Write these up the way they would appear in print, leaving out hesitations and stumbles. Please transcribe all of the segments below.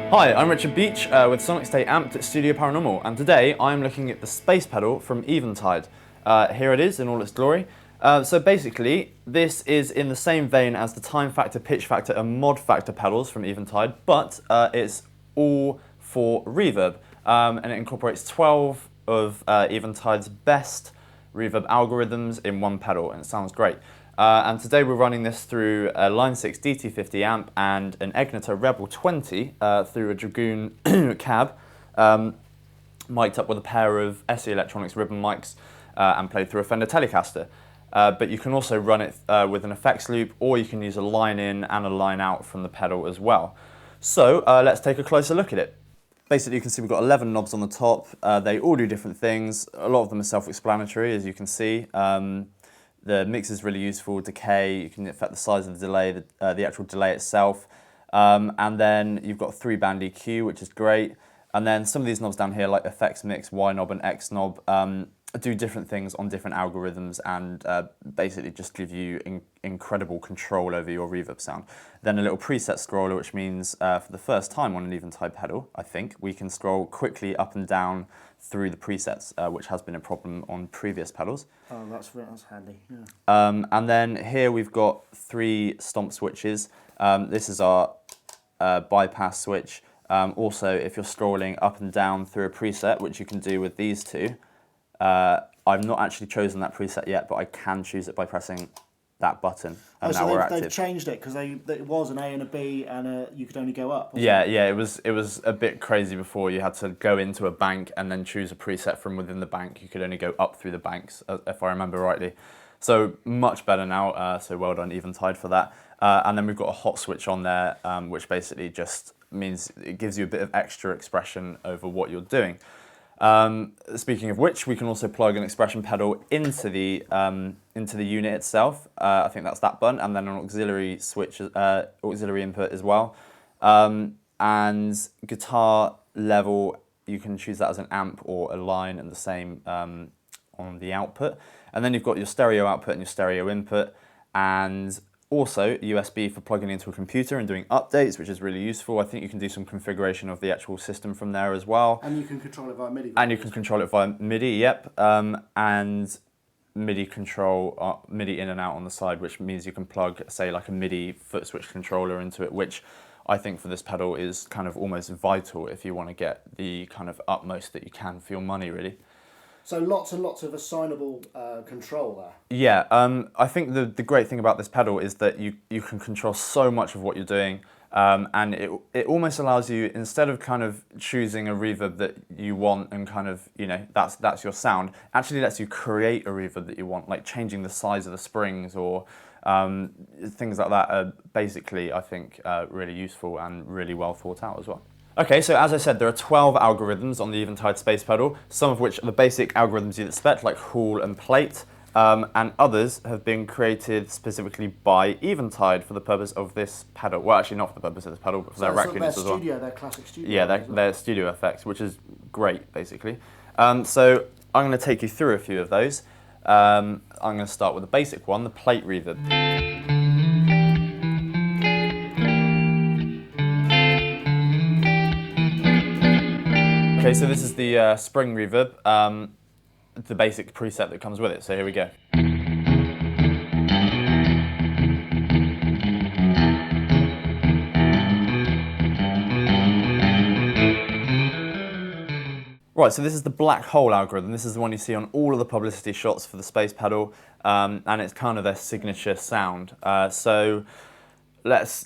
Hi, I'm Richard Beach with Sonic State Amped at Studio Paranormal, and today I'm looking at the space pedal from Eventide. Here it is in all its glory. So basically, this is in the same vein as the time factor, pitch factor, and mod factor pedals from Eventide, but it's all for reverb, and it incorporates 12 of Eventide's best reverb algorithms in one pedal, and it sounds great. And today we're running this through a Line 6 DT50 amp and an Egnator Rebel 20 through a Dragoon cab, mic'd up with a pair of SE Electronics ribbon mics and played through a Fender Telecaster. But you can also run it with an effects loop, or you can use a line in and a line out from the pedal as well. So let's take a closer look at it. Basically, you can see we've got 11 knobs on the top. They all do different things. A lot of them are self-explanatory, as you can see. The mix is really useful, decay, you can affect the size of the delay, the actual delay itself. And then you've got 3-band EQ, which is great. And then some of these knobs down here, like effects mix, Y knob and X knob, do different things on different algorithms and basically just give you incredible control over your reverb sound. Then a little preset scroller, which means for the first time on an Eventide pedal, I think, we can scroll quickly up and down through the presets, which has been a problem on previous pedals. Oh, that's handy, yeah. And then here we've got 3 stomp switches. This is our bypass switch. Also, if you're scrolling up and down through a preset, which you can do with these two, I've not actually chosen that preset yet, but I can choose it by pressing that button, and now we're active. They've changed it because it was an A and a B, and you could only go up. Yeah, it was a bit crazy before. You had to go into a bank and then choose a preset from within the bank. You could only go up through the banks, if I remember rightly. So much better now. So well done, Eventide, for that. And then we've got a hot switch on there, which basically just means it gives you a bit of extra expression over what you're doing. Speaking of which, we can also plug an expression pedal into the unit itself. I think that's that button, and then an auxiliary switch, auxiliary input as well. And guitar level, you can choose that as an amp or a line, and the same on the output. And then you've got your stereo output and your stereo input, and also USB for plugging into a computer and doing updates, which is really useful. I think you can do some configuration of the actual system from there as well. And you can control it via MIDI. And you can control it via MIDI, yep. And MIDI control, MIDI in and out on the side, which means you can plug, say, like a MIDI foot switch controller into it, which I think for this pedal is kind of almost vital if you want to get the kind of utmost that you can for your money, really. So lots and lots of assignable control there. Yeah, I think the great thing about this pedal is that you can control so much of what you're doing, and it almost allows you, instead of kind of choosing a reverb that you want and kind of, you know, that's your sound, actually lets you create a reverb that you want, like changing the size of the springs or things like that are basically, I think, really useful and really well thought out as well. Okay, so as I said, there are 12 algorithms on the Eventide space pedal, some of which are the basic algorithms you'd expect, like Hall and Plate, and others have been created specifically by Eventide for the purpose of this pedal. Well, actually not for the purpose of this pedal, but for their rack units as well. Their classic studio. Yeah, their studio effects, which is great, basically. So I'm going to take you through a few of those. I'm going to start with the basic one, the Plate reverb. Okay, so this is the spring reverb, the basic preset that comes with it, so here we go. Right, so this is the black hole algorithm. This is the one you see on all of the publicity shots for the space pedal, and it's kind of their signature sound. So let's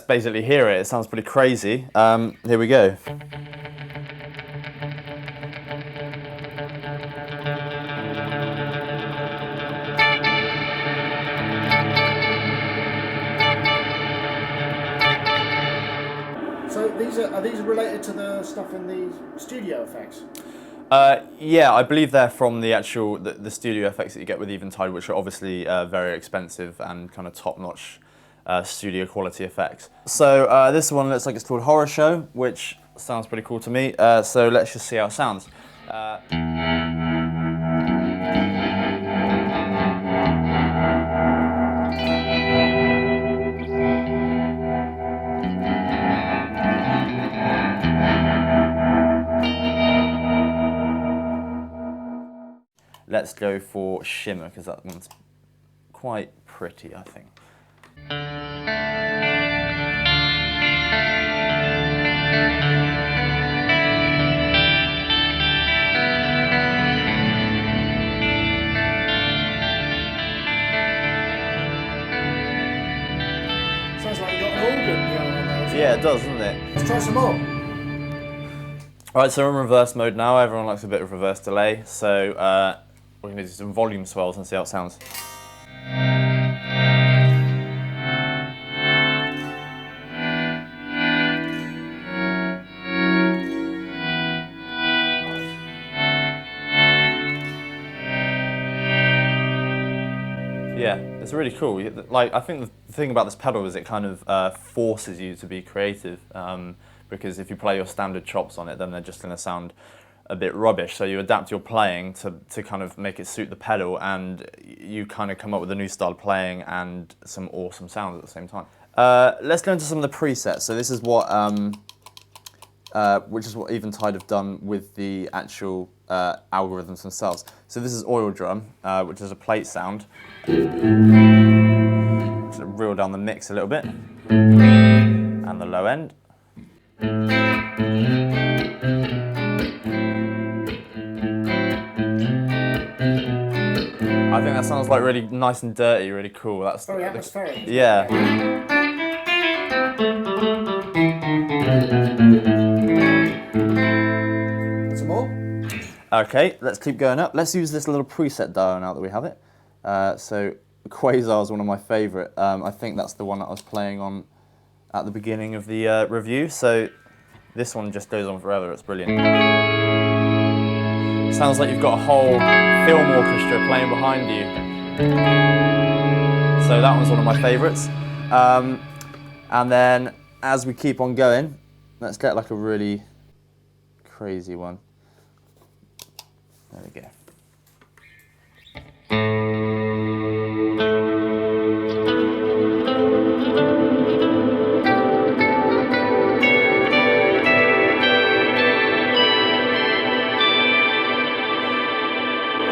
basically hear it. It sounds pretty crazy. Here we go. So these are are these related to the stuff in the studio effects? Yeah, I believe they're from the actual the studio effects that you get with Eventide, which are obviously very expensive and kind of top-notch studio quality effects. So this one looks like it's called Horror Show, which sounds pretty cool to me. So let's just see how it sounds. Let's go for Shimmer, because that one's quite pretty, I think. Sounds like you got an organ going on there as well. Yeah, it does, doesn't it? Let's try some more. Alright, so we're in reverse mode now. Everyone likes a bit of reverse delay, so we're going to do some volume swells and see how it sounds. Yeah, it's really cool. Like, I think the thing about this pedal is it kind of forces you to be creative, because if you play your standard chops on it, then they're just going to sound a bit rubbish. So you adapt your playing to kind of make it suit the pedal, and you kind of come up with a new style of playing and some awesome sounds at the same time. Let's go into some of the presets. So this is what, which is what Eventide have done with the actual algorithms themselves. So this is Oil Drum, which is a plate sound. Just reel down the mix a little bit, and the low end. I think that sounds like really nice and dirty, really cool. That's very atmospheric. Yeah. Some more? Okay, let's keep going up. Let's use this little preset dial now that we have it. So Quasar is one of my favourite. I think that's the one that I was playing on at the beginning of the review. So this one just goes on forever. It's brilliant. Sounds like you've got a whole film orchestra playing behind you. So that one's one of my favourites. And then as we keep on going, let's get like a really crazy one. There we go.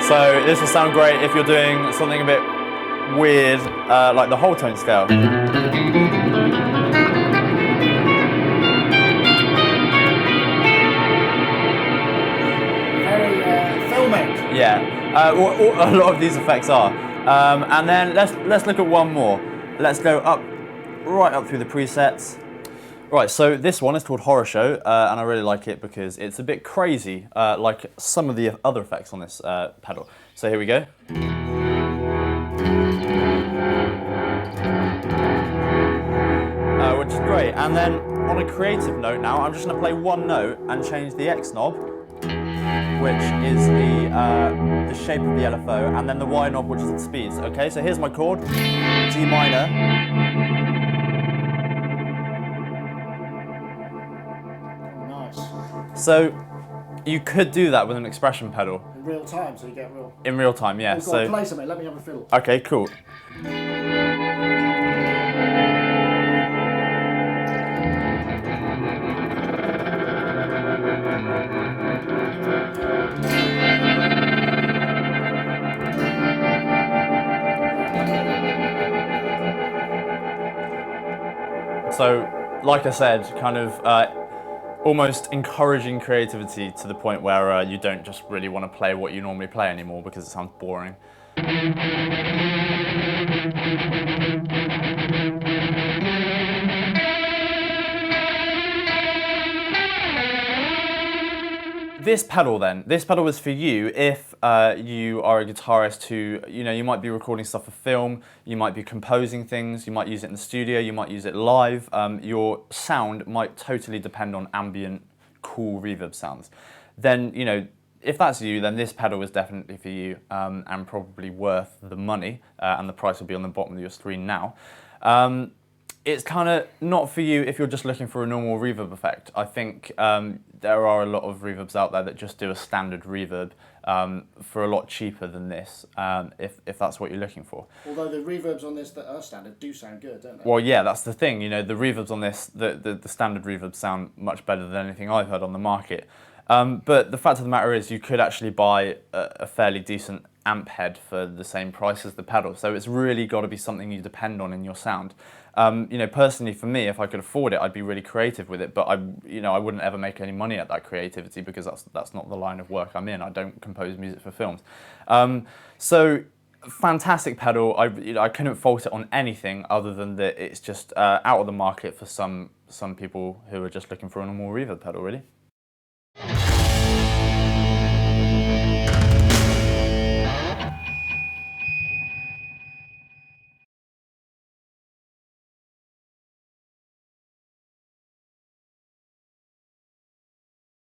So this will sound great if you're doing something a bit weird, like the whole tone scale. Very filmic. Yeah, a lot of these effects are. And then let's look at one more. Let's go up, right up through the presets. Right, so this one is called Horror Show, and I really like it because it's a bit crazy, like some of the other effects on this pedal. So here we go. Which is great. And then on a creative note now, I'm just going to play one note and change the X knob, which is the shape of the LFO, and then the Y knob, which is the speeds. Okay, so here's my chord, G minor. So you could do that with an expression pedal. In real time, so you get real... In real time, yeah. Oh, so play something, let me have a fiddle. Okay, cool. So, like I said, kind of almost encouraging creativity to the point where you don't just really want to play what you normally play anymore because it sounds boring. This pedal then, this pedal is for you if you are a guitarist who, you might be recording stuff for film, you might be composing things, you might use it in the studio, you might use it live. Your sound might totally depend on ambient, cool reverb sounds. Then, if that's you, then this pedal is definitely for you and probably worth the money, and the price will be on the bottom of your screen now. It's kind of not for you if you're just looking for a normal reverb effect. I think there are a lot of reverbs out there that just do a standard reverb for a lot cheaper than this, if that's what you're looking for. Although the reverbs on this that are standard do sound good, don't they? Well, yeah, that's the thing. The reverbs on this, the standard reverbs sound much better than anything I've heard on the market. But the fact of the matter is you could actually buy a fairly decent amp head for the same price as the pedal. So it's really got to be something you depend on in your sound. Personally for me, if I could afford it, I'd be really creative with it, but I wouldn't ever make any money at that creativity because that's not the line of work I'm in. I don't compose music for films. So fantastic pedal. I couldn't fault it on anything other than that it's just out of the market for some people who are just looking for a normal reverb pedal, really.